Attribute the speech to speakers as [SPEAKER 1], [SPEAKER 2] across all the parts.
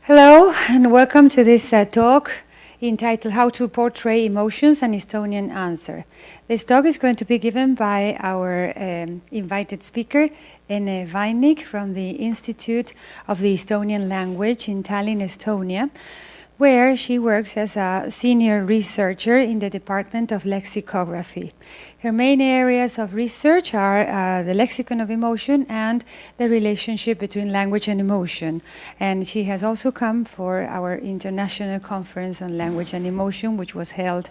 [SPEAKER 1] Hello and welcome to this talk entitled How to Portray Emotions, an Estonian Answer. This talk is going to be given by our invited speaker, Ene Vainik from the Institute of the Estonian Language in Tallinn, Estonia, where she works as a senior researcher in the Department of Lexicography. Her main areas of research are the lexicon of emotion and the relationship between language and emotion. And she has also come for our international conference on language and emotion, which was held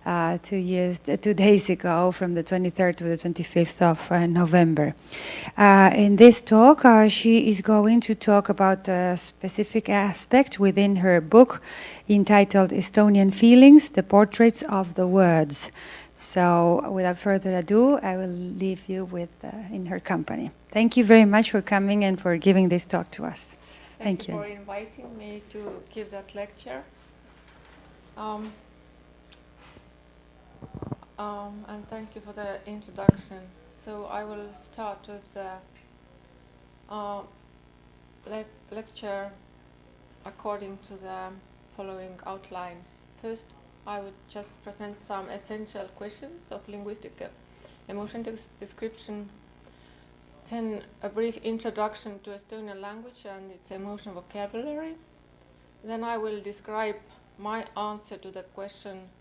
[SPEAKER 1] 2 days ago from the 23rd to the 25th of November. In this talk, she is going to talk about a specific aspect within her book entitled Estonian Feelings, the Portraits of the Words. So without further ado, I will leave you with in her company. Thank you very much for coming and for giving this talk to us.
[SPEAKER 2] Thank you for inviting me to give that lecture. And thank you for the introduction. So I will start with the lecture according to the following outline. First, I would just present some essential questions of linguistic emotion description. Then a brief introduction to Estonian language and its emotion vocabulary. Then I will describe my answer to the question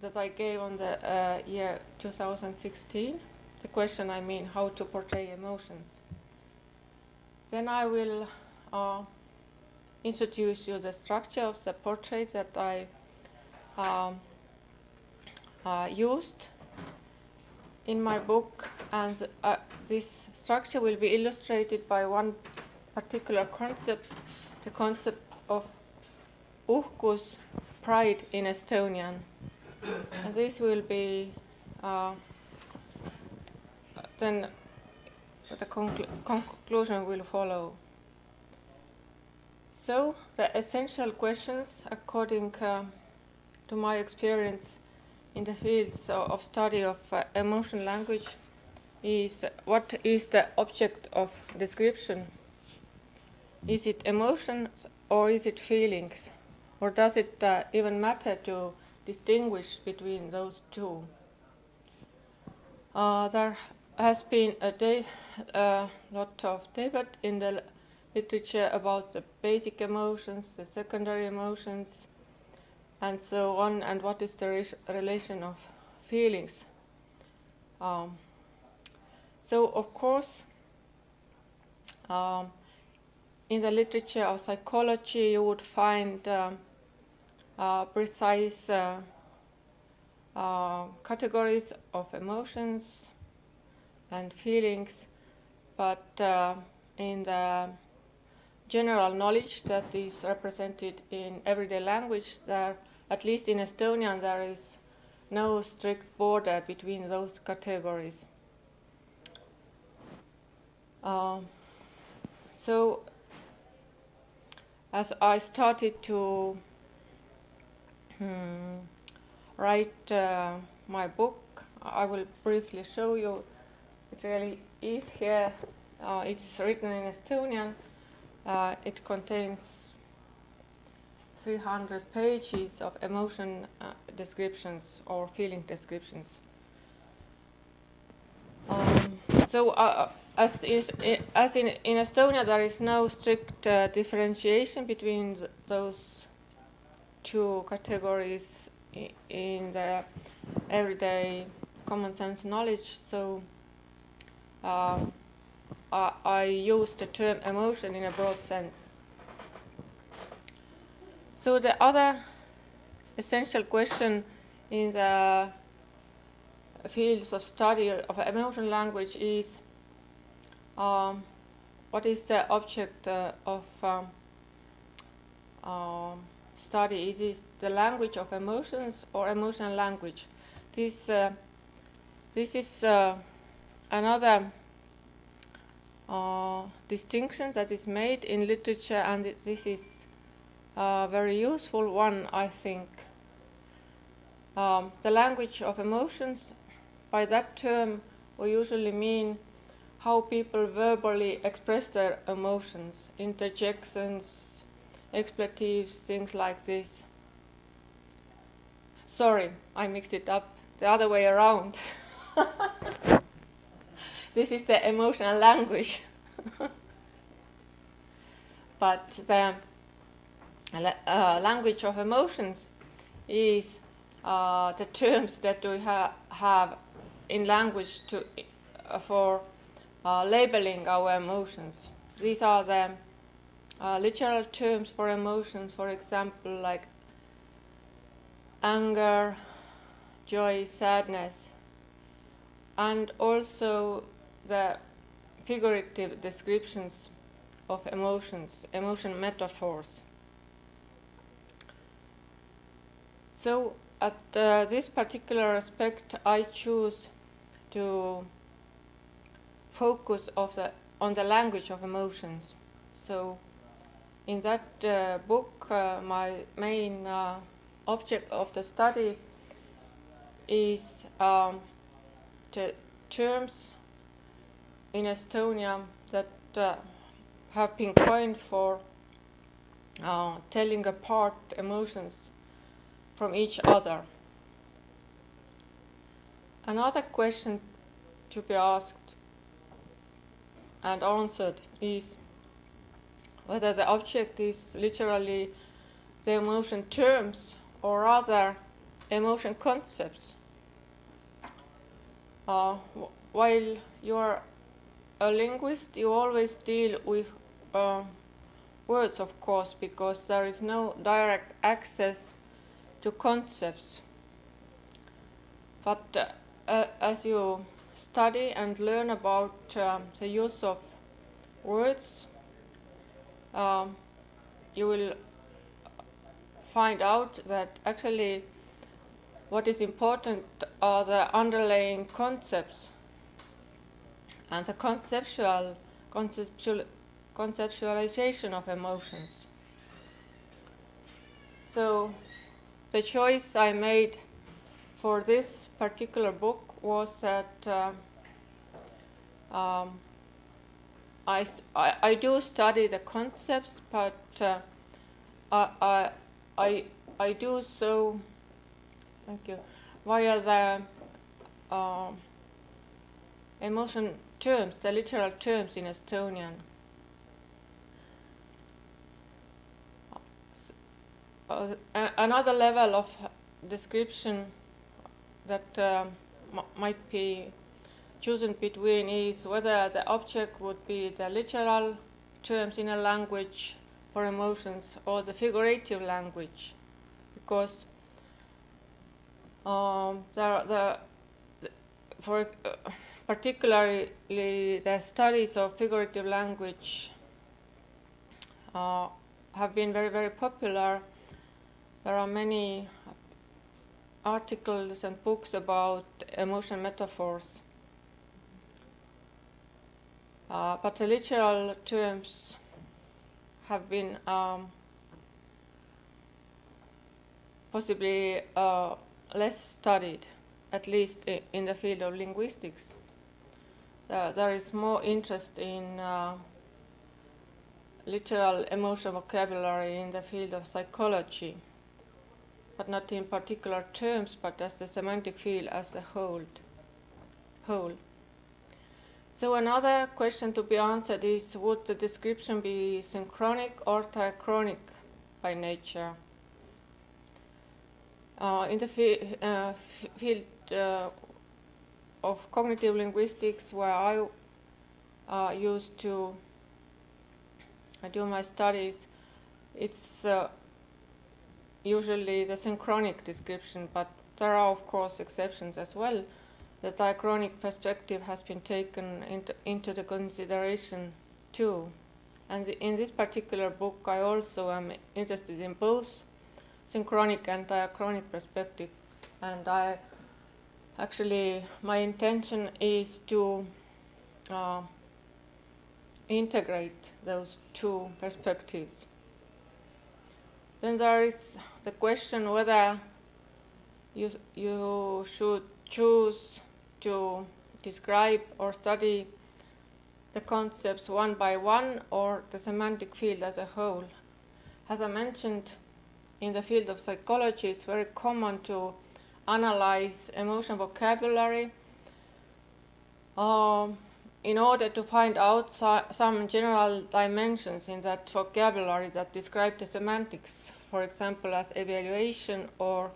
[SPEAKER 2] that I gave on the year 2016. The question, I mean, how to portray emotions. Then I will introduce you the structure of the portrait that I used in my book, and this structure will be illustrated by one particular concept, the concept of uhkus, pride in Estonian. And this will be then the conclusion will follow. So the essential questions, according to my experience in the fields of study of emotion language, is what is the object of description? Is it emotions or is it feelings? Or does it even matter to distinguish between those two? There has been a lot of debate in the literature about the basic emotions, the secondary emotions, and so on, and what is the relation of feelings. So, of course, in the literature of psychology, you would find precise categories of emotions and feelings, but in the general knowledge that is represented in everyday language, there, at least in Estonian, there is no strict border between those categories. So, as I started to write my book, I will briefly show you. It really is here. It's written in Estonian. It contains 300 pages of emotion descriptions or feeling descriptions. As in Estonia, there is no strict differentiation between those two categories in the everyday common sense knowledge. So I use the term emotion in a broad sense. So the other essential question in the fields of study of emotion language is what is the object of study? Is it the language of emotions or emotional language? This is another distinction that is made in literature, and this is a very useful one, I think. The language of emotions, by that term, we usually mean how people verbally express their emotions, interjections, expletives, things like this. Sorry, I mixed it up the other way around. This is the emotional language. But the language of emotions is the terms that we have in language for labeling our emotions. These are the literal terms for emotions, for example, like anger, joy, sadness, and also the figurative descriptions of emotions, emotion metaphors. So at this particular aspect, I choose to focus on the language of emotions. So in that book, my main object of the study is the terms in Estonia that have been coined for telling apart emotions from each other. Another question to be asked and answered is whether the object is literally the emotion terms or rather emotion concepts. While you are a linguist, you always deal with words, of course, because there is no direct access to concepts. But as you study and learn about the use of words, you will find out that actually what is important are the underlying concepts and the conceptualization of emotions. So the choice I made for this particular book was that I do study the concepts, but I do so, thank you, via the emotion terms, the literal terms in Estonian. Another level of description that might be chosen between is whether the object would be the literal terms in a language for emotions or the figurative language, because particularly the studies of figurative language have been very, very popular. There are many articles and books about emotion metaphors. But the literal terms have been possibly less studied, at least in the field of linguistics. There is more interest in literal emotion vocabulary in the field of psychology, but not in particular terms, but as the semantic field as a whole. So another question to be answered is, would the description be synchronic or diachronic by nature? In the field of cognitive linguistics, where I used to do my studies, it's usually the synchronic description, but there are of course exceptions as well. The diachronic perspective has been taken into the consideration too. And in this particular book, I also am interested in both synchronic and diachronic perspective. And my intention is to integrate those two perspectives. Then there is the question whether you should choose to describe or study the concepts one by one or the semantic field as a whole. as I mentioned, in the field of psychology, it's very common to analyze emotion vocabulary in order to find out some general dimensions in that vocabulary that describe the semantics, for example, as evaluation or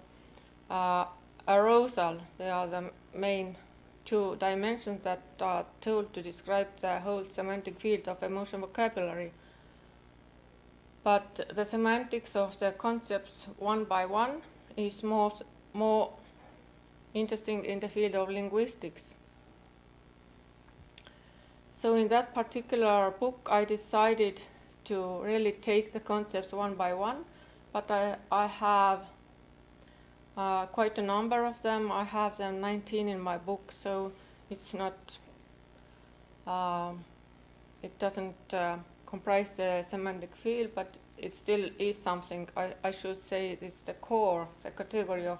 [SPEAKER 2] arousal. They are the main two dimensions that are told to describe the whole semantic field of emotion vocabulary. But the semantics of the concepts one by one is more interesting in the field of linguistics. So in that particular book, I decided to really take the concepts one by one, but I have quite a number of them. I have them 19 in my book, so it's not, it doesn't comprise the semantic field, but it still is something. I should say it's the core, the category of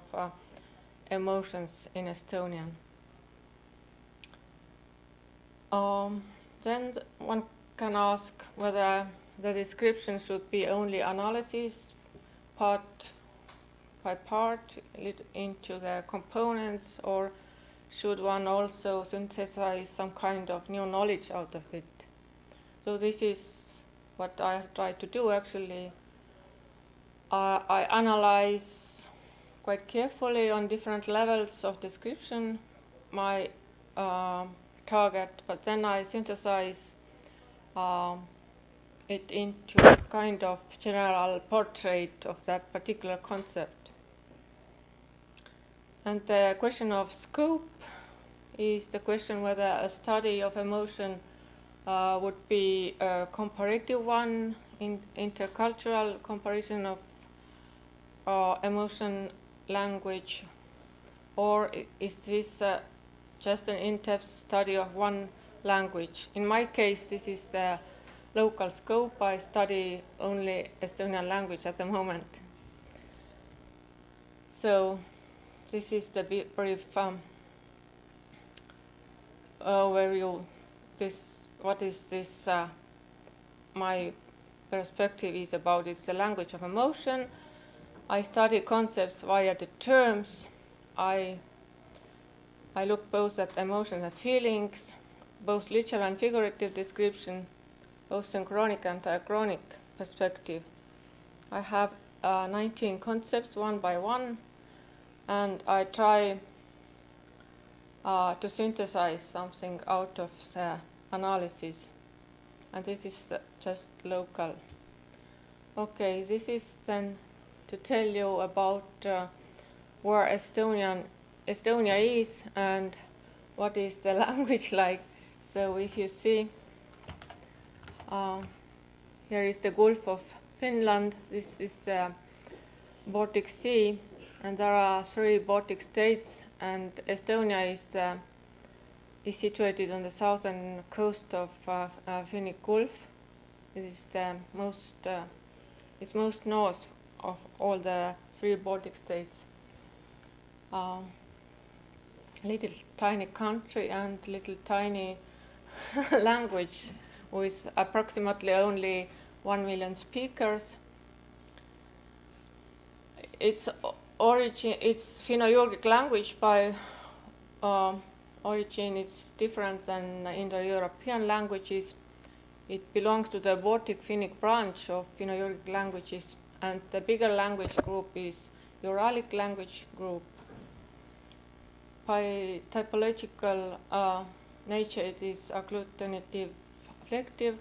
[SPEAKER 2] emotions in Estonian. Then one can ask whether the description should be only analysis, part by part, into the components, or should one also synthesize some kind of new knowledge out of it? So this is what I have tried to do actually. I analyze quite carefully on different levels of description my target, but then I synthesize it into a kind of general portrait of that particular concept. And the question of scope is the question whether a study of emotion would be a comparative one, in intercultural comparison of emotion language, or is this just an in-depth study of one language? In my case, this is the local scope. I study only Estonian language at the moment. So this is the brief overview. What is this? My perspective is about it's the language of emotion. I study concepts via the terms. I look both at emotions and feelings, both literal and figurative description, both synchronic and diachronic perspective. I have 19 concepts one by one, and I try to synthesize something out of the analysis. And this is just local. Okay, this is then to tell you about where Estonia is and what is the language like. So if you see, here is the Gulf of Finland. This is the Baltic Sea, and there are 3 Baltic states, and Estonia is situated on the southern coast of Finnic Gulf. It is the it's most north of all the 3 Baltic states. Little tiny country and little tiny language with approximately only 1 million speakers. Its origin, it's Finno-Ugric language by origin. It's different than Indo-European languages. It belongs to the Baltic Finnic branch of Finno-Ugric languages, and the bigger language group is Uralic language group. By typological nature, it is agglutinative flective,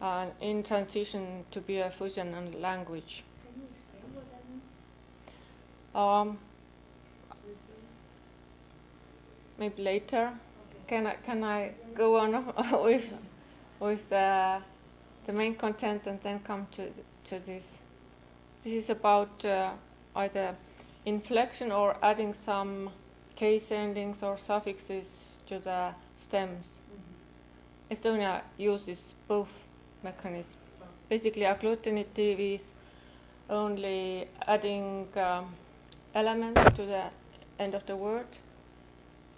[SPEAKER 2] and in transition to be a fusion language.
[SPEAKER 1] Can you explain what that means?
[SPEAKER 2] Maybe later.
[SPEAKER 1] Okay.
[SPEAKER 2] Can I go on with the main content and then come to this? This is about either inflection or adding some case endings or suffixes to the stems. Mm-hmm. Estonia uses both mechanisms. Basically, agglutinative is only adding elements to the end of the word.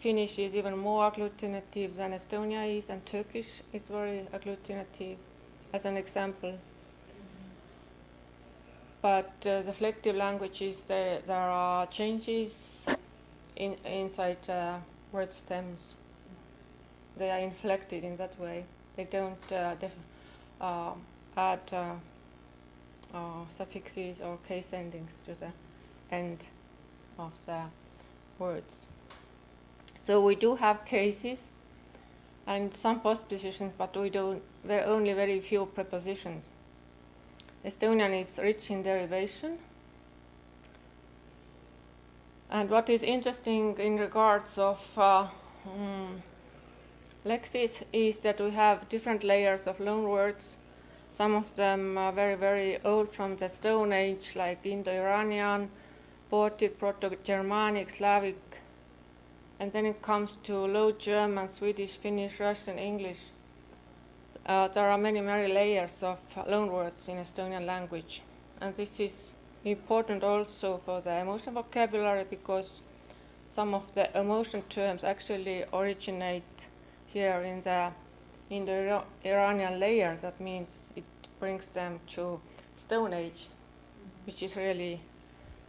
[SPEAKER 2] Finnish is even more agglutinative than Estonia is, and Turkish is very agglutinative, as an example. but the flective languages, there are changes inside word stems. They are inflected in that way. They don't add suffixes or case endings to the end of the words. So we do have cases and some postpositions, but there are only very few prepositions. Estonian is rich in derivation. And what is interesting in regards of lexis is that we have different layers of loanwords. Some of them are very, very old from the Stone Age, like Indo-Iranian, Baltic, Proto-Germanic, Slavic. And then it comes to Low German, Swedish, Finnish, Russian, English. There are many, many layers of loanwords in Estonian language. And this is important also for the emotion vocabulary, because some of the emotion terms actually originate here in the Indo-Iranian layer. That means it brings them to Stone Age, which is really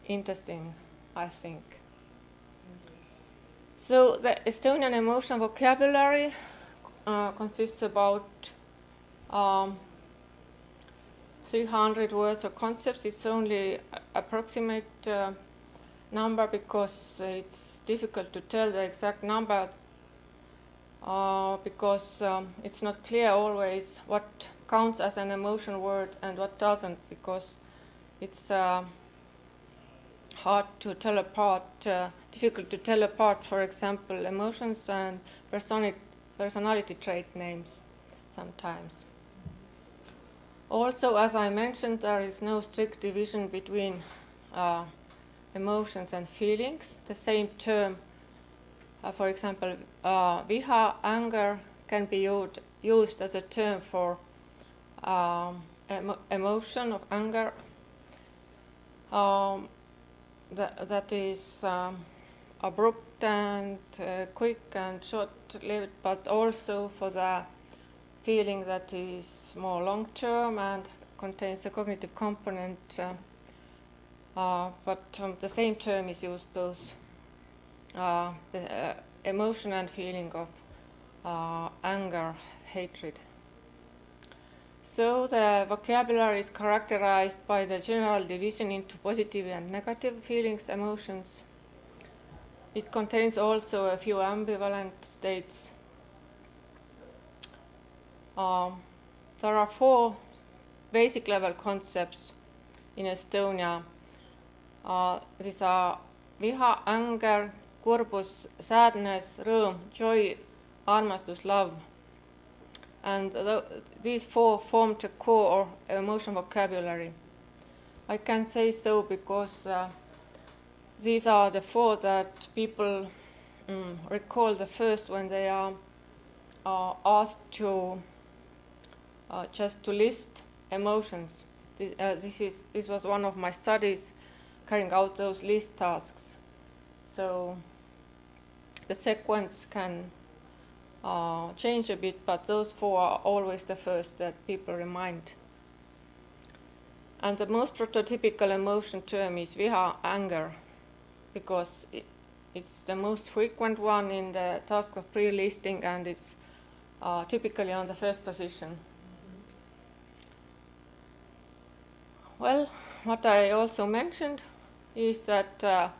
[SPEAKER 2] interesting, I think. So the Estonian emotion vocabulary consists about 300 words or concepts. It's only approximate number because it's difficult to tell the exact number because it's not clear always what counts as an emotion word and what doesn't, because it's hard to tell apart, difficult to tell apart, for example, emotions and personality trait names sometimes. Also, as I mentioned, there is no strict division between emotions and feelings. The same term, for example, viha, anger, can be used as a term for emotion of anger. That is abrupt and quick and short-lived, but also for the feeling that is more long-term and contains a cognitive component. But the same term is used both the emotion and feeling of anger, hatred. So the vocabulary is characterized by the general division into positive and negative feelings, emotions. It contains also a few ambivalent states. There are 4 basic level concepts in Estonia. These are viha, anger, kurbus, sadness, rõõm, joy, armastus, love. And these 4 form the core emotion vocabulary. I can say so because these are the 4 that people recall the first when they are asked to just to list emotions. This was one of my studies, carrying out those list tasks. So the sequence can change a bit, but those 4 are always the first that people remind. And the most prototypical emotion term is viha, anger, because it's the most frequent one in the task of pre-listing, and it's typically on the first position. Well, what I also mentioned is that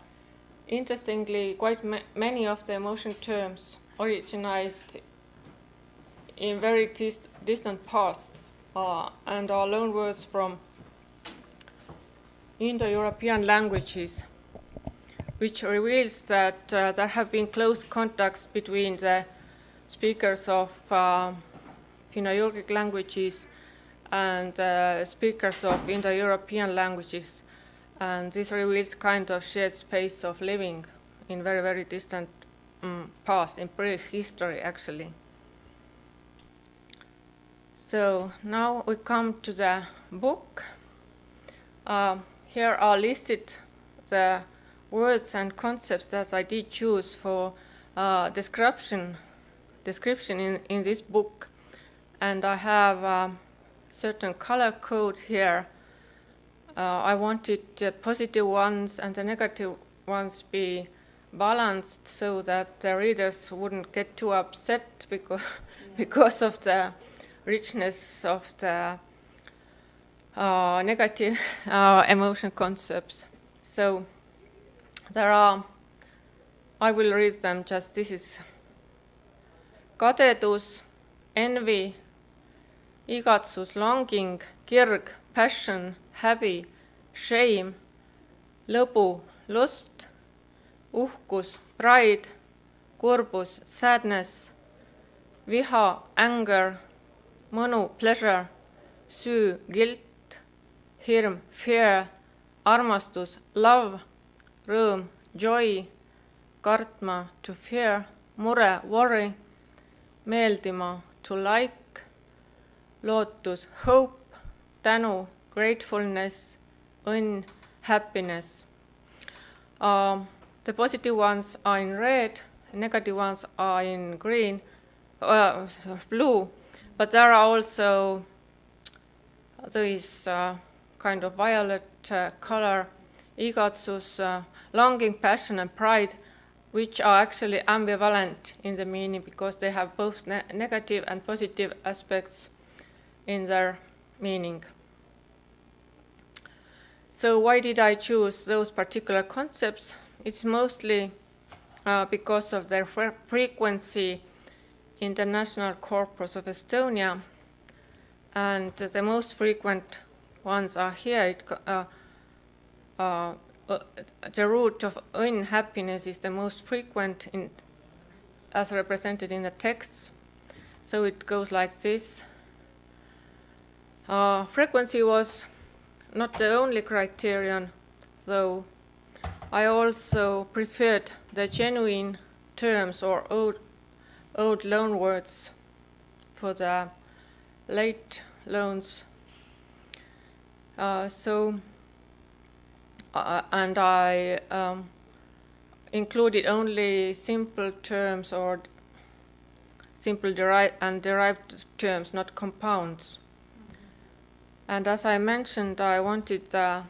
[SPEAKER 2] interestingly, quite many of the emotion terms originate in very distant past and are loanwords from Indo-European languages, which reveals that there have been close contacts between the speakers of Finno-Ugric languages and speakers of Indo-European languages, and this reveals kind of shared space of living in very, very distant past, in prehistory actually. So now we come to the book. Here are listed the words and concepts that I did choose for description in this book, and I have certain color code here I wanted the positive ones and the negative ones be balanced so that the readers wouldn't get too upset because of the richness of the negative emotion concepts. So there are, I will read them just, this is kadedus, envy, igatsus, longing, kirg, passion, häbi, shame, lõbu, lust, uhkus, pride, kurbus, sadness, viha, anger, mõnu, pleasure, süü, guilt, hirm, fear, armastus, love, rõõm, joy, kartma, to fear, mure, worry, meeldima, to like, lootus, hope, tänu, gratefulness, õnn, happiness. The positive ones are in red, negative ones are in green, blue, but there are also these kind of violet color, igatsus, longing, passion, and pride, which are actually ambivalent in the meaning because they have both negative and positive aspects in their meaning. So why did I choose those particular concepts? It's mostly because of their frequency in the national corpus of Estonia, and the most frequent ones are here. The root of õnn, happiness, is the most frequent as represented in the texts. So it goes like this. Frequency was not the only criterion, though. I also preferred the genuine terms or old loan words for the late loans. And I included only simple terms or simple derived terms, not compounds. And as I mentioned, I wanted the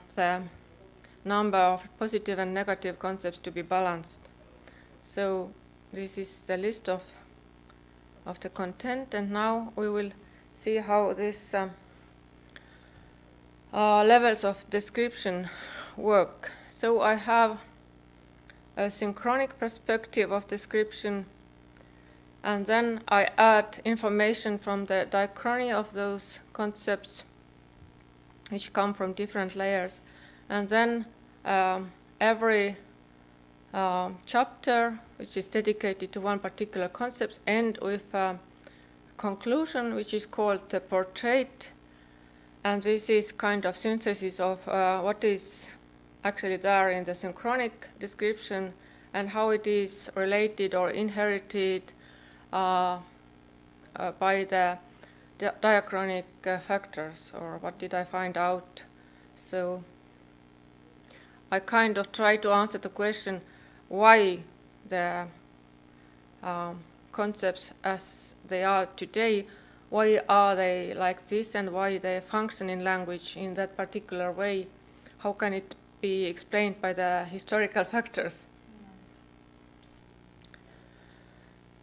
[SPEAKER 2] number of positive and negative concepts to be balanced. So this is the list of the content, and now we will see how this levels of description work. So I have a synchronic perspective of description, and then I add information from the diachrony of those concepts, which come from different layers. And then every chapter, which is dedicated to one particular concept, ends with a conclusion, which is called the portray. And this is kind of synthesis of what is actually there in the synchronic description and how it is related or inherited by the diachronic factors, or what did I find out. So I kind of try to answer the question why the concepts as they are today, why are they like this and why they function in language in that particular way. How can it be explained by the historical factors?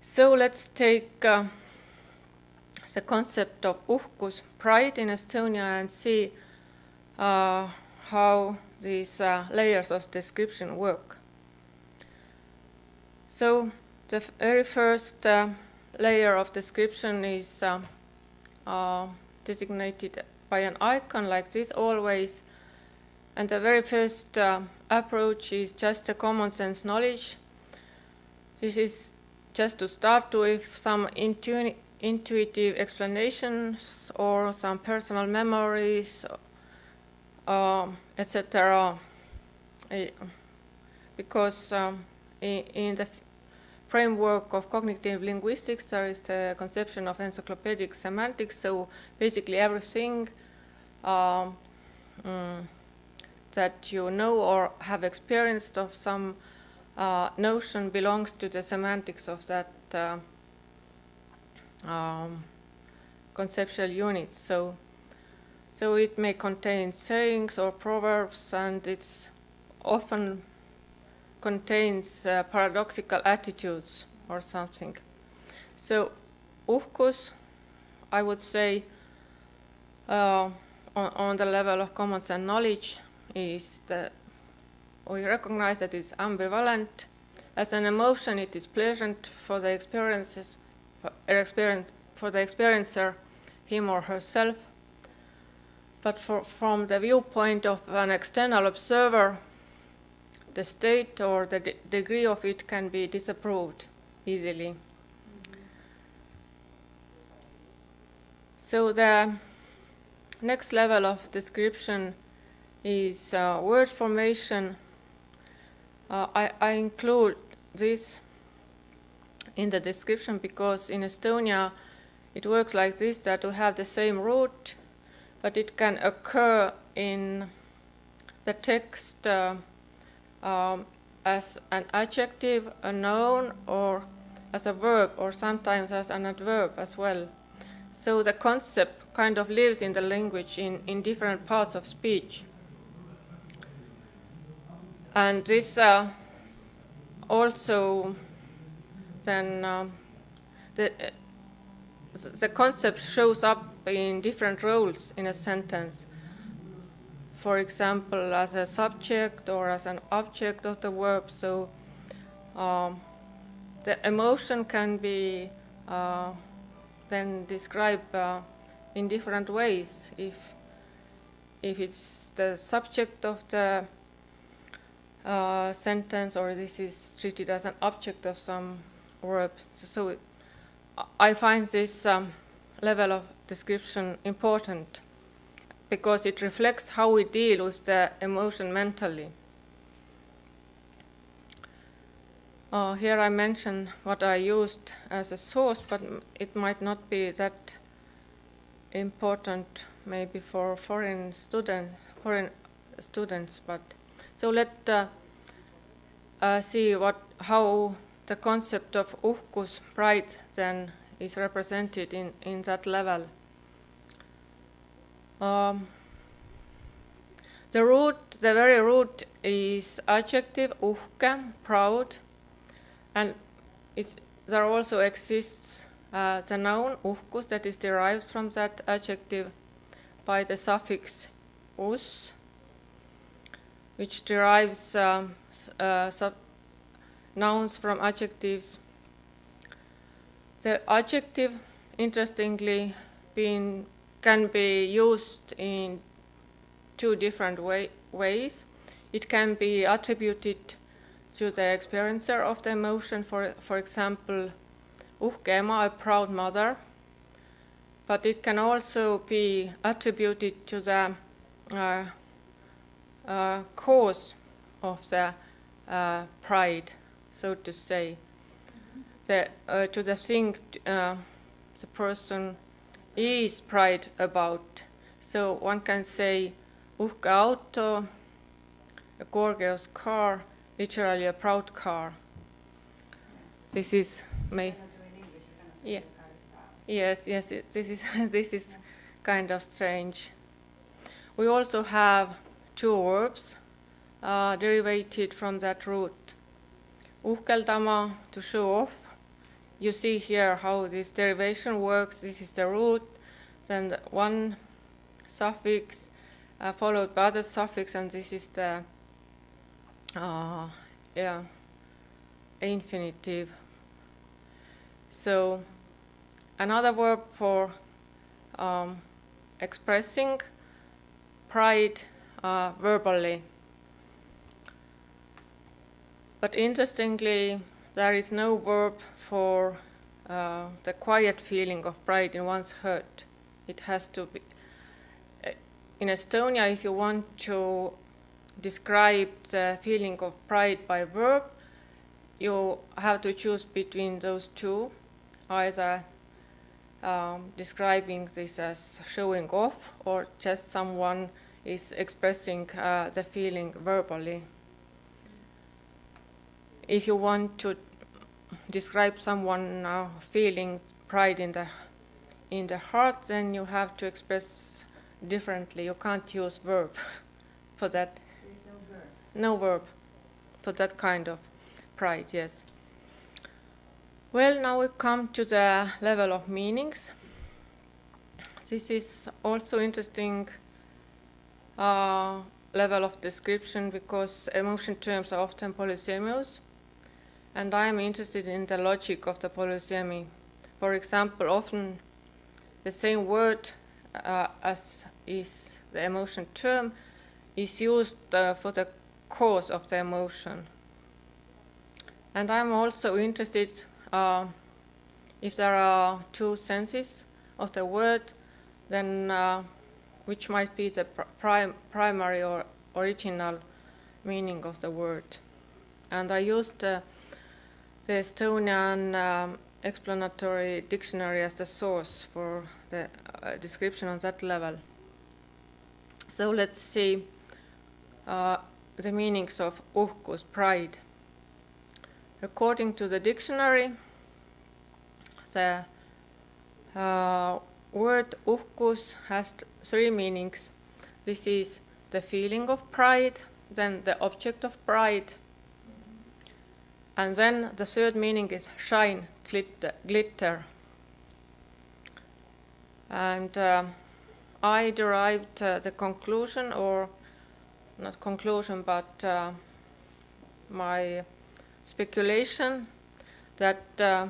[SPEAKER 2] So let's take the concept of uhkus, pride in Estonia, and see how these layers of description work. So the very first layer of description is designated by an icon like this always, and the very first approach is just a common sense knowledge. This is just to start with some intuitive explanations or some personal memories, etc. Because in the framework of cognitive linguistics, there is the conception of encyclopedic semantics, so basically everything that you know or have experienced of some notion belongs to the semantics of that conceptual unit. So So it may contain sayings or proverbs, and it's often contains paradoxical attitudes or something. So uhkus, I would say, on the level of common sense knowledge, is that we recognize that it's ambivalent. As an emotion, it is pleasant for the for the experiencer, him or herself. But from the viewpoint of an external observer, the state or the degree of it can be disapproved easily. So the next level of description is word formation. I include this in the description because in Estonia it works like this, that we have the same root, but it can occur in the text as an adjective, a noun, or as a verb, or sometimes as an adverb as well. So the concept kind of lives in the language in different parts of speech. And this also then the concept shows up in different roles in a sentence. For example, as a subject or as an object of the verb. So the emotion can be then described in different ways. If it's the subject of the sentence, or this is treated as an object of some verb. So I find this level of description important because it reflects how we deal with the emotion mentally. Here I mention what I used as a source, but it might not be that important maybe for foreign students. But so let's see how the concept of uhkus, pride, then is represented in that level. The very root is adjective uhke, proud, and there also exists the noun uhkus that is derived from that adjective by the suffix us, which derives nouns from adjectives. The adjective, interestingly, can be used in two different ways. It can be attributed to the experiencer of the emotion, for example, uhke ema, a proud mother, but it can also be attributed to the cause of the pride, so to say, to the thing the person is proud about. So one can say uhke auto, a gorgeous car, literally a proud car. This is yes. This is kind of strange. We also have two verbs derivated from that root. Uhkeldama, to show off. You see here how this derivation works. This is the root, then one suffix followed by other suffix, and this is the infinitive. So another verb for expressing pride verbally. But interestingly, there is no verb for the quiet feeling of pride in one's heart. It has to be. In Estonia, if you want to describe the feeling of pride by verb, you have to choose between those two, either describing this as showing off or just someone is expressing the feeling verbally. If you want to describe someone feeling pride in the heart, then you have to express differently. You can't use verb for that.
[SPEAKER 1] There is no verb.
[SPEAKER 2] No verb for that kind of pride, yes. Well, now we come to the level of meanings. This is also interesting level of description because emotion terms are often polysemios, and I am interested in the logic of the polysemy. For example, often the same word as is the emotion term is used for the cause of the emotion. And I'm also interested if there are two senses of the word, then which might be the primary or original meaning of the word. And I used the Estonian explanatory dictionary as the source for the description on that level. So let's see the meanings of uhkus, pride. According to the dictionary, the word uhkus has three meanings. This is the feeling of pride, then the object of pride, and then the third meaning is shine, glitter. And I derived the conclusion, or not conclusion, but my speculation that the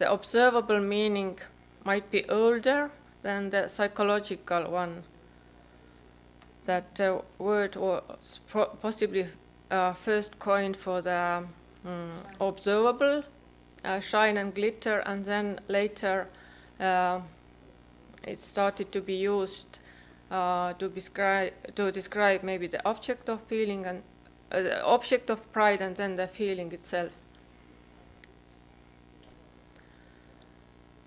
[SPEAKER 2] observable meaning might be older than the psychological one. That the word was possibly first coined for the observable, shine and glitter, and then later it started to be used to describe maybe the object of feeling and the object of pride, and then the feeling itself.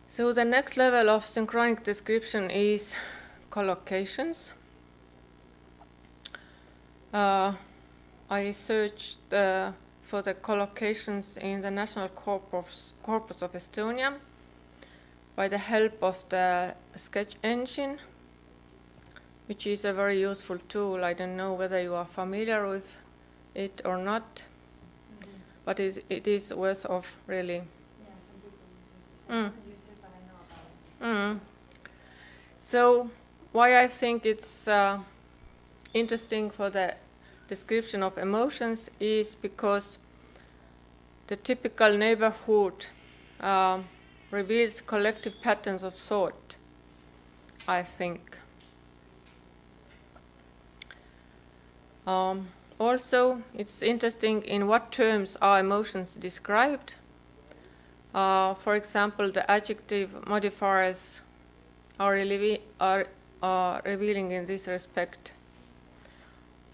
[SPEAKER 2] So the next level of synchronic description is collocations. I searched for the collocations in the National Corpus of Estonia by the help of the sketch engine, which is a very useful tool. I don't know whether you are familiar with it or not, but it is worth of really. So why I think it's interesting for the description of emotions is because the typical neighborhood reveals collective patterns of thought, I think. Also, it's interesting in what terms are emotions described. For example, the adjective modifiers are revealing in this respect.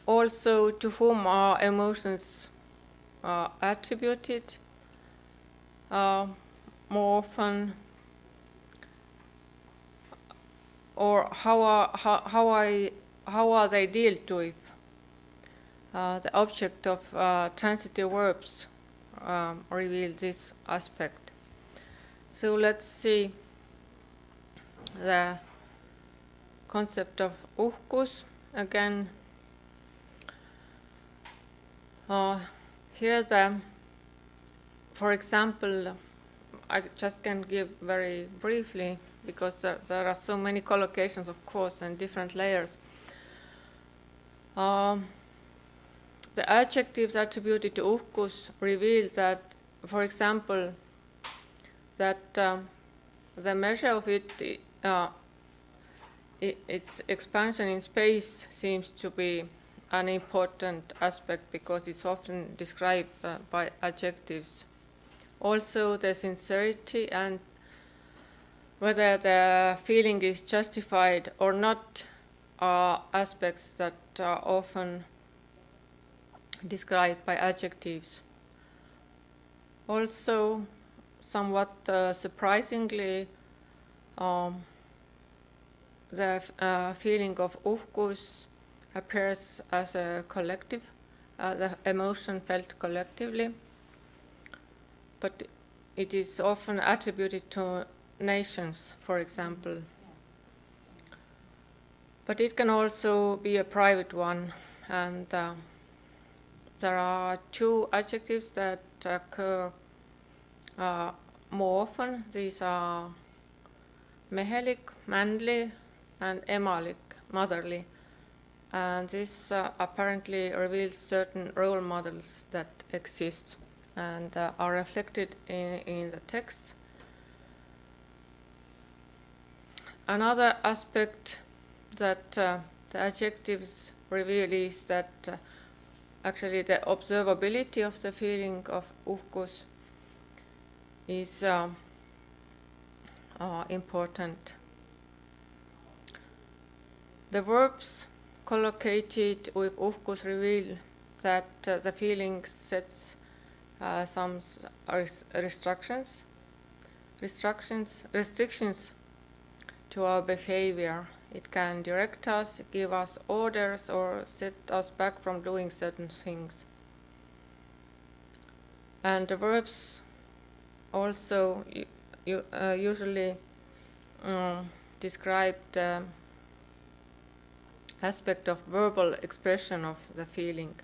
[SPEAKER 2] Also, to whom are emotions attributed more often, or how are they dealt with? The object of transitive verbs reveal this aspect. So let's see the concept of uhkus again. Here, for example, I just can give very briefly because there are so many collocations, of course, and different layers. The adjectives attributed to uhkus reveal that, for example, that the measure of its expansion in space seems to be an important aspect because it's often described by adjectives. Also, the sincerity and whether the feeling is justified or not are aspects that are often described by adjectives. Also, somewhat surprisingly, the feeling of uhkus appears as a collective, the emotion felt collectively, but it is often attributed to nations, for example. But it can also be a private one, and there are two adjectives that occur more often. These are mehelik, manly, and emalik, motherly. And this apparently reveals certain role models that exist and are reflected in the text. Another aspect that the adjectives reveal is that actually the observability of the feeling of uhkus is important. The verbs collocated with uhkus reveal that the feeling sets some restrictions to our behavior. It can direct us, give us orders, or set us back from doing certain things. And the verbs also usually describe the aspect of verbal expression of the feeling.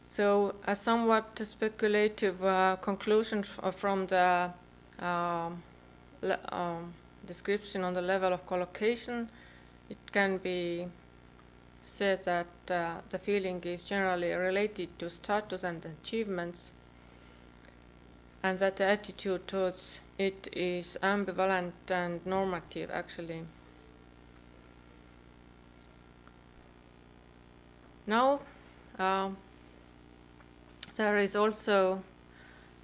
[SPEAKER 2] So a somewhat speculative conclusion from the description on the level of collocation, it can be said that the feeling is generally related to status and achievements, and that the attitude towards it is ambivalent and normative, actually. Now, there is also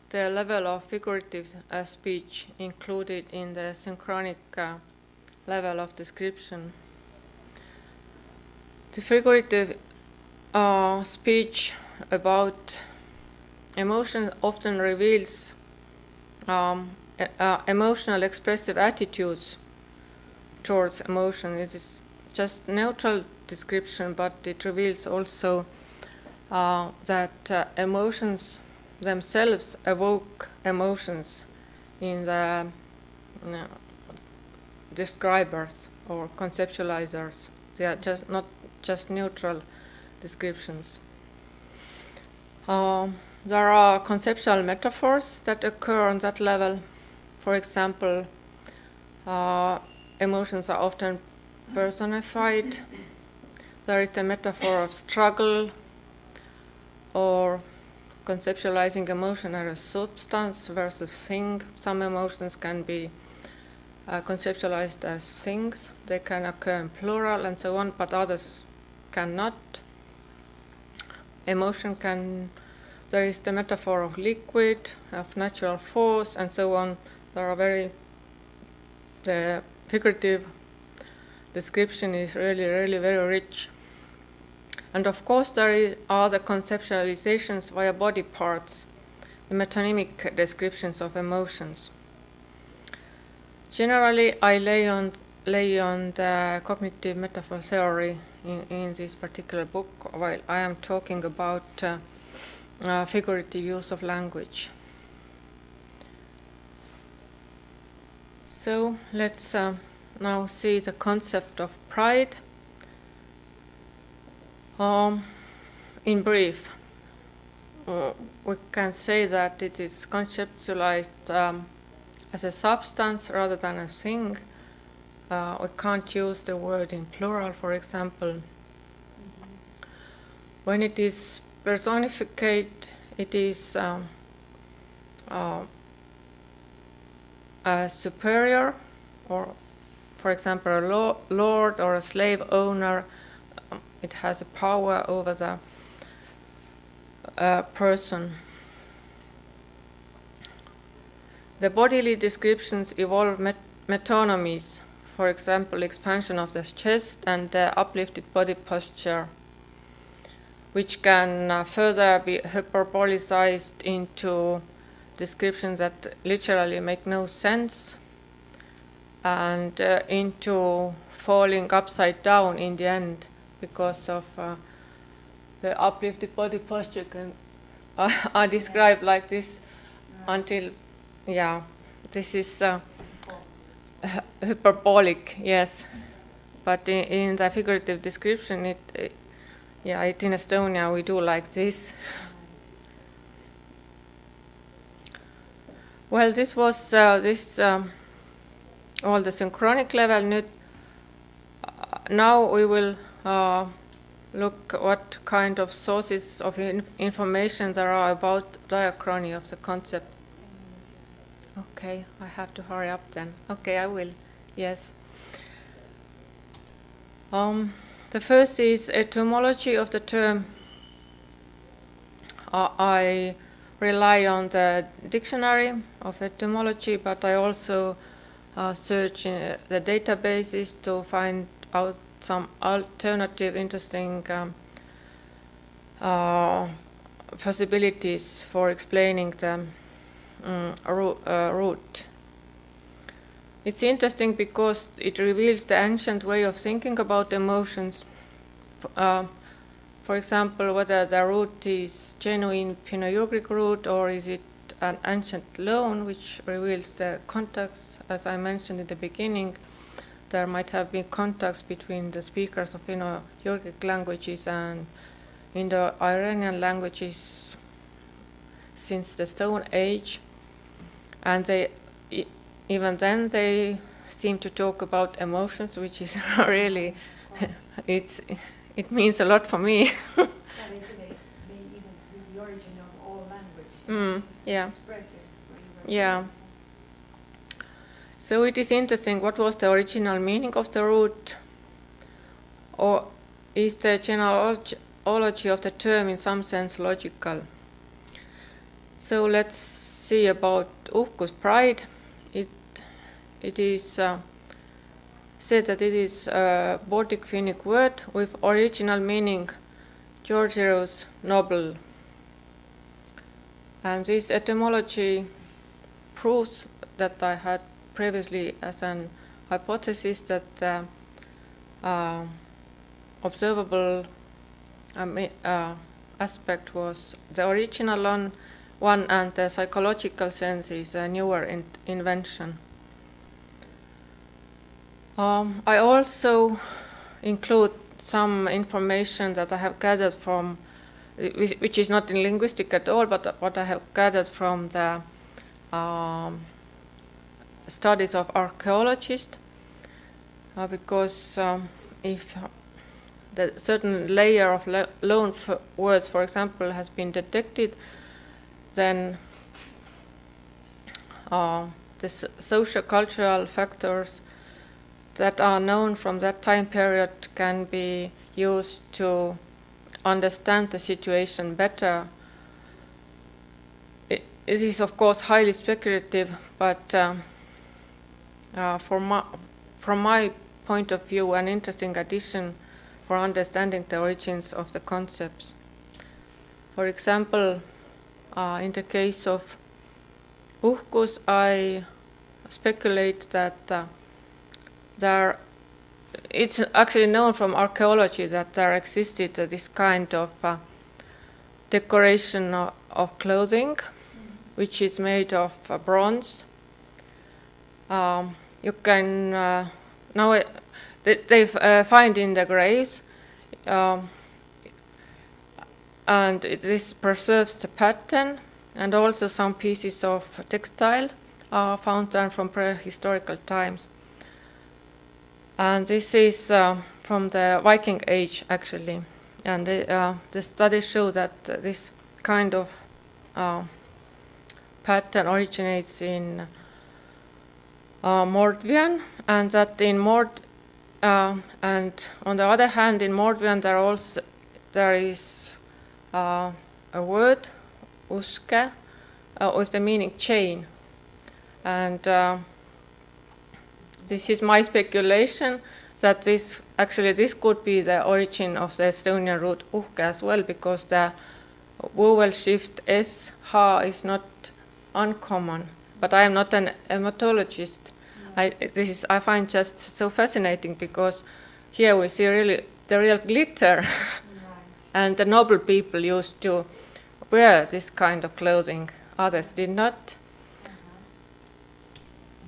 [SPEAKER 2] the level of figurative speech included in the synchronic level of description. The figurative speech about emotion often reveals emotional expressive attitudes towards emotion. It is just neutral description, but it reveals also that emotions themselves evoke emotions in the describers or conceptualizers. They are just not just neutral descriptions. There are conceptual metaphors that occur on that level. For example, emotions are often personified. There is the metaphor of struggle, or conceptualizing emotion as a substance versus thing. Some emotions can be conceptualized as things. They can occur in plural and so on, but others cannot. There is the metaphor of liquid, of natural force, and so on. The figurative description is really very rich. And of course there are the conceptualizations via body parts, the metonymic descriptions of emotions. Generally, I lay on the cognitive metaphor theory in this particular book, while I am talking about figurative use of language. So let's now see the concept of pride. In brief, we can say that it is conceptualized as a substance rather than a thing. We can't use the word in plural, for example. When it is personified, it is a superior, or for example a lord or a slave owner. It has a power over the person. The bodily descriptions evolve metonymies, for example expansion of the chest and uplifted body posture, which can further be hyperbolized into descriptions that literally make no sense, and into falling upside down in the end because of the uplifted body posture are described like this until, this is hyperbolic, yes. But in the figurative description, it in Estonia we do like this. Well, this was all the synchronic level. Now we will look what kind of sources of information there are about diachrony of the concept. Okay, I have to hurry up then. Okay, I will. Yes. The first is etymology of the term. I rely on the dictionary of etymology, but I also search in the databases to find out some alternative interesting possibilities for explaining the root. It's interesting because it reveals the ancient way of thinking about emotions. For example, whether the root is genuine Finno-Ugric root or is it an ancient loan, which reveals the contacts. As I mentioned in the beginning, there might have been contacts between the speakers of Finno-Ugric languages and Indo-Iranian languages since the Stone Age, and even then they seem to talk about emotions, which is really it means a lot for me.
[SPEAKER 1] The origin of all language.
[SPEAKER 2] Yeah. Yeah. So it is interesting, what was the original meaning of the root, or is the genealogy of the term in some sense logical? So let's see about uhkus, pride. It is said that it is a Baltic Finnic word with original meaning Georgios, noble. And this etymology proves that I had previously as an hypothesis that the observable aspect was the original one and the psychological sense is a newer invention. I also include some information that I have gathered from, which is not in linguistic at all, but what I have gathered from the studies of archaeologists, because if the certain layer of loan words, for example, has been detected, then the socio-cultural factors that are known from that time period can be used to understand the situation better. It is, of course, highly speculative, but from my point of view, an interesting addition for understanding the origins of the concepts. For example, in the case of uhkus, I speculate that it's actually known from archaeology that there existed this kind of decoration of clothing, which is made of bronze. You can now they find in the graves, and this preserves the pattern, and also some pieces of textile are found then from prehistorical times. And this is from the Viking Age, actually. And the studies show that this kind of pattern originates in Mordvian, and that in and on the other hand, in Mordvian there is a word, uske, with the meaning chain. And this is my speculation that this could be the origin of the Estonian root uhke as well, because the vowel shift s, ha is not uncommon. But I am not an etymologist. I find just so fascinating, because here we see really the real glitter. And the noble people used to wear this kind of clothing. Others did not.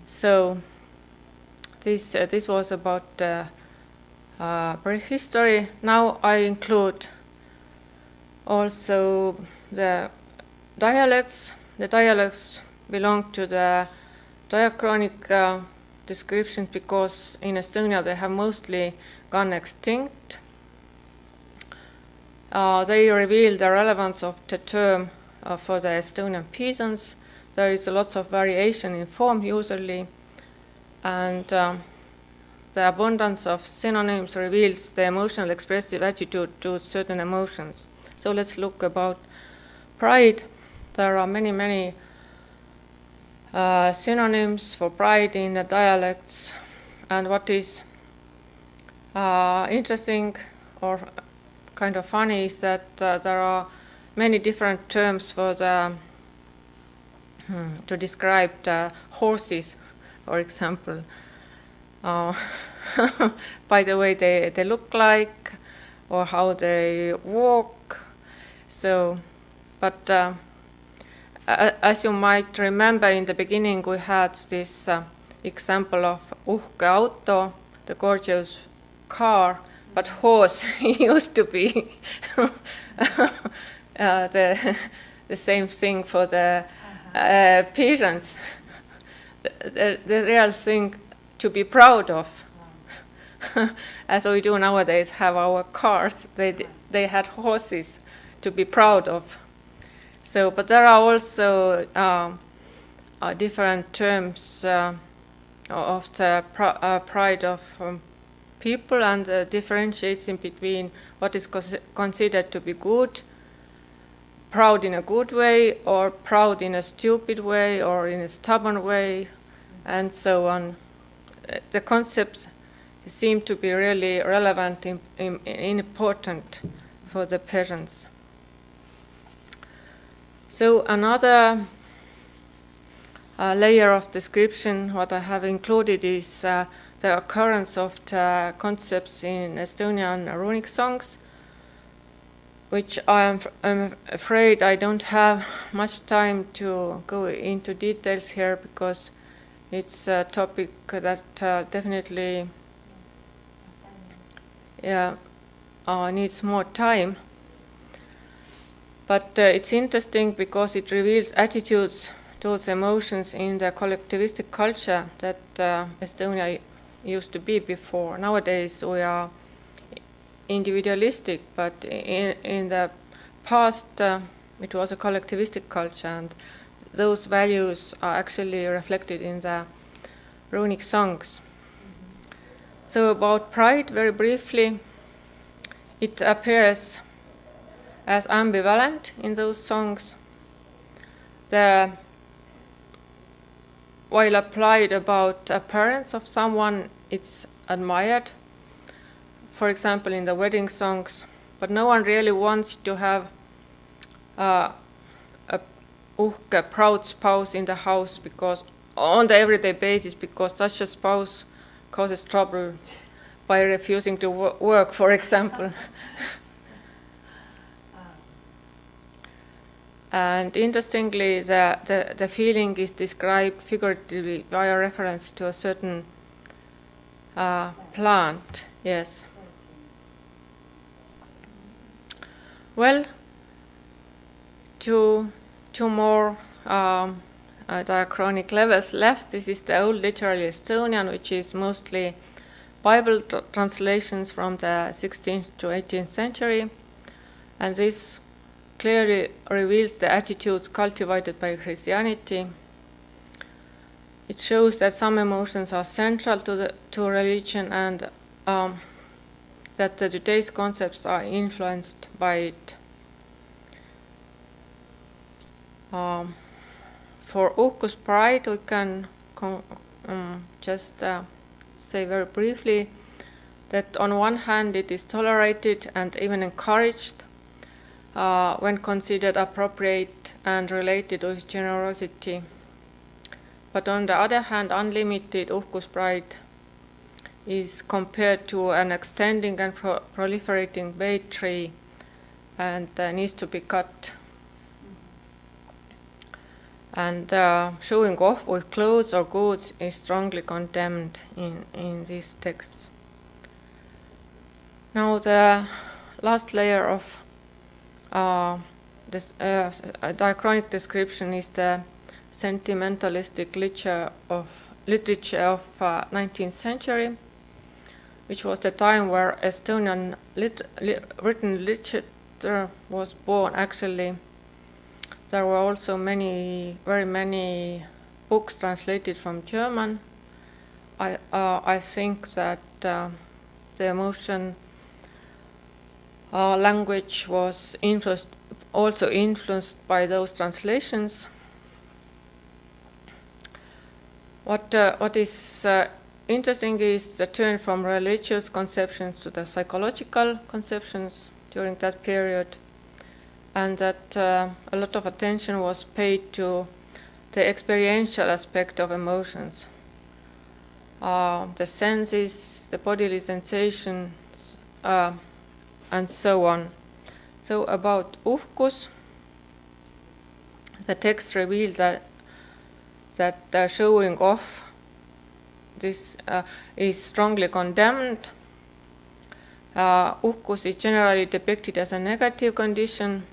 [SPEAKER 2] So this was about prehistory. Now I include also the dialects. The dialects belong to the diachronic description because in Estonia they have mostly gone extinct. They reveal the relevance of the term for the Estonian peasants. There is lots of variation in form usually, and the abundance of synonyms reveals the emotional expressive attitude to certain emotions. So let's look about pride. There are many synonyms for pride in the dialects, and what is interesting or kind of funny is that there are many different terms for the to describe the horses, for example. By the way they look like or how they walk. So, but as you might remember, in the beginning we had this example of uhke auto, the gorgeous car, but horse used to be the same thing for the peasants. The real thing to be proud of, as we do nowadays have our cars. They had horses to be proud of. So, but there are also different terms of the pride of people, and differentiates in between what is considered to be good, proud in a good way, or proud in a stupid way, or in a stubborn way, and so on. The concepts seem to be really relevant and important for the parents. So another layer of description what I have included is the occurrence of the concepts in Estonian runic songs, which I'm afraid I don't have much time to go into details here, because it's a topic that definitely needs more time. But it's interesting because it reveals attitudes towards emotions in the collectivistic culture that Estonia used to be before. Nowadays we are individualistic, but in the past it was a collectivistic culture, and those values are actually reflected in the runic songs. So about pride, very briefly, it appears as ambivalent in those songs. While applied about appearance of someone, it's admired, for example in the wedding songs, but no one really wants to have a proud spouse in the house, because on the everyday basis, because such a spouse causes trouble by refusing to work, for example. And interestingly, the feeling is described figuratively via reference to a certain plant. Yes. Well, two more diachronic levels left. This is the old literary Estonian, which is mostly Bible translations from the 16th to 18th century, and this clearly reveals the attitudes cultivated by Christianity. It shows that some emotions are central to religion, and that today's concepts are influenced by it. For uhkus pride, we can just say very briefly that on one hand it is tolerated and even encouraged when considered appropriate and related with generosity. But on the other hand, unlimited uhkus pride is compared to an extending and proliferating bay tree, and needs to be cut. And showing off with clothes or goods is strongly condemned in these texts. Now the last layer of this diachronic description is the sentimentalistic literature of 19th century, which was the time where Estonian written literature was born. Actually, there were also very many books translated from German. I think that the emotion language was also influenced by those translations. What is interesting is the turn from religious conceptions to the psychological conceptions during that period, and that a lot of attention was paid to the experiential aspect of emotions, the senses, the bodily sensations, and so on. So about uhkus, the text revealed that showing off this is strongly condemned. Uhkus is generally depicted as a negative condition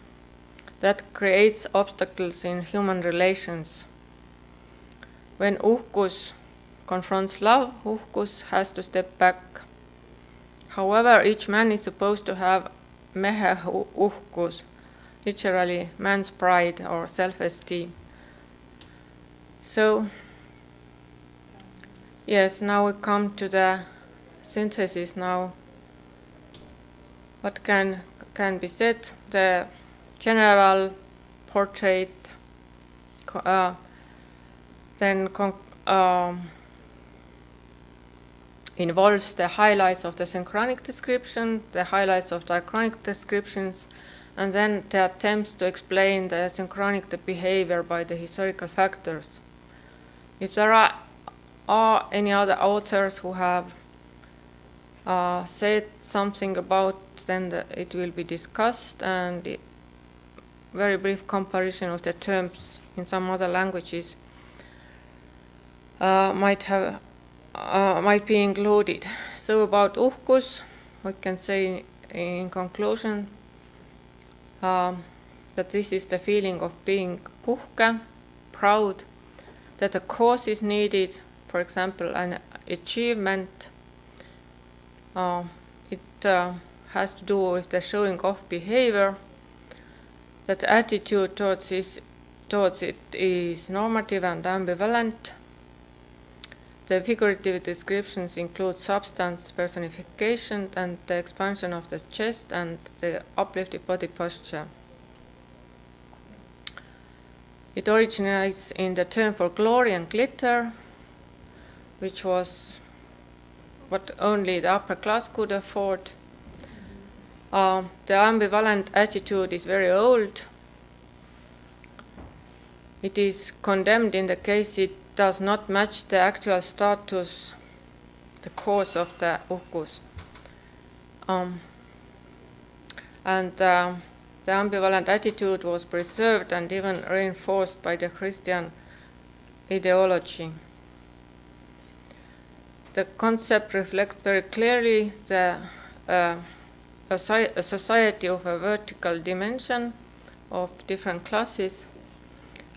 [SPEAKER 2] that creates obstacles in human relations. When uhkus confronts love, uhkus has to step back. However, each man is supposed to have mehe uhkus, literally man's pride or self-esteem. So, yes, now we come to the synthesis now. What can be said? The general portrait then involves the highlights of the synchronic description, the highlights of diachronic descriptions, and then the attempts to explain the synchronic behavior by the historical factors. If there are any other authors who have said something about, then it will be discussed, and very brief comparison of the terms in some other languages might be included. So about uhkus, we can say in conclusion that this is the feeling of being uhke, proud, that a cause is needed, for example, an achievement. It has to do with the showing off behavior, that attitude towards it is normative and ambivalent. The figurative descriptions include substance personification and the expansion of the chest and the uplifted body posture. It originates in the term for glory and glitter, which was what only the upper class could afford. The ambivalent attitude is very old. It is condemned in the case it does not match the actual status, the cause of the uhkus. And the ambivalent attitude was preserved and even reinforced by the Christian ideology. The concept reflects very clearly a society of a vertical dimension of different classes,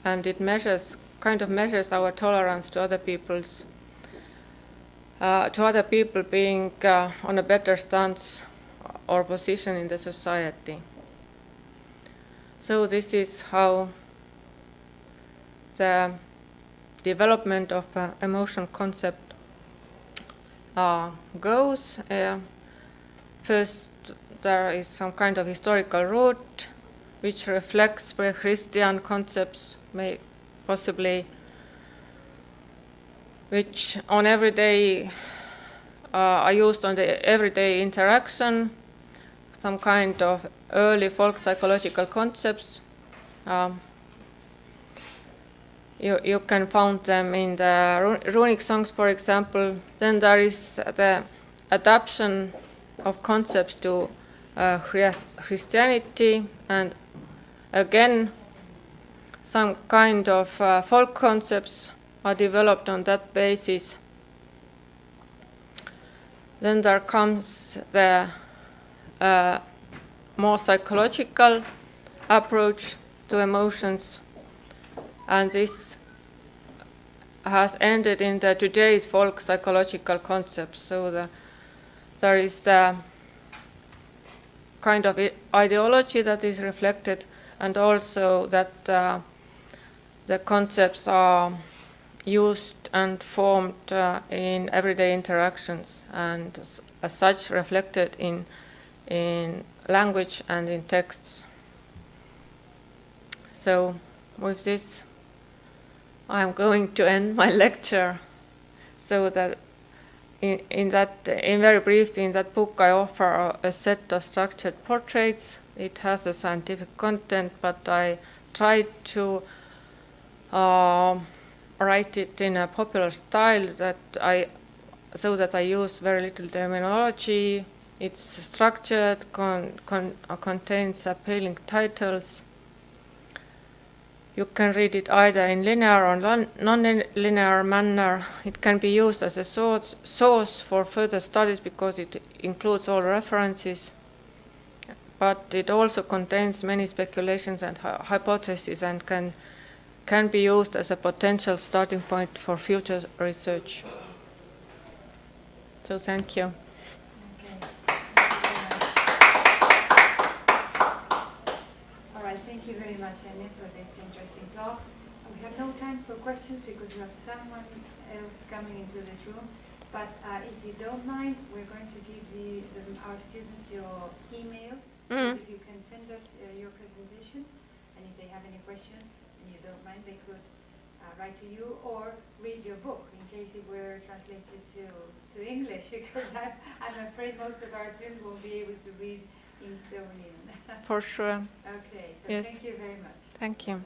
[SPEAKER 2] and it measures our tolerance to other people being on a better stance or position in the society. So this is how the development of emotion concept goes. First, there is some kind of historical root which reflects pre-Christian concepts, possibly, which on everyday are used on the everyday interaction, some kind of early folk psychological concepts. You can find them in the runic songs, for example. Then there is the adaptation of concepts to Christianity, and again some kind of folk concepts are developed on that basis. Then there comes the more psychological approach to emotions, and this has ended in the today's folk psychological concepts. So there is the kind of ideology that is reflected, and also that the concepts are used and formed in everyday interactions, and as such reflected in language and in texts. So with this, I'm going to end my lecture. So that in very brief, in that book I offer a set of structured portraits. It has a scientific content, but I tried to write it in a popular style so that I use very little terminology. It's structured, contains appealing titles. You can read it either in linear or non-linear manner. It can be used as a source for further studies because it includes all references. But it also contains many speculations and hypotheses, and can be used as a potential starting point for future research. So thank you.
[SPEAKER 1] All right, thank you very much, Ene, for this interesting talk. We have no time for questions because we have someone else coming into this room. But if you don't mind, we're going to give our students your email. If you can send us your presentation, and if they have any questions and you don't mind, they could write to you or read your book in case it were translated to English, because I'm afraid most of our students won't be able to read Estonian.
[SPEAKER 2] For sure.
[SPEAKER 1] Okay, so
[SPEAKER 2] yes.
[SPEAKER 1] Thank you very much.
[SPEAKER 2] Thank you.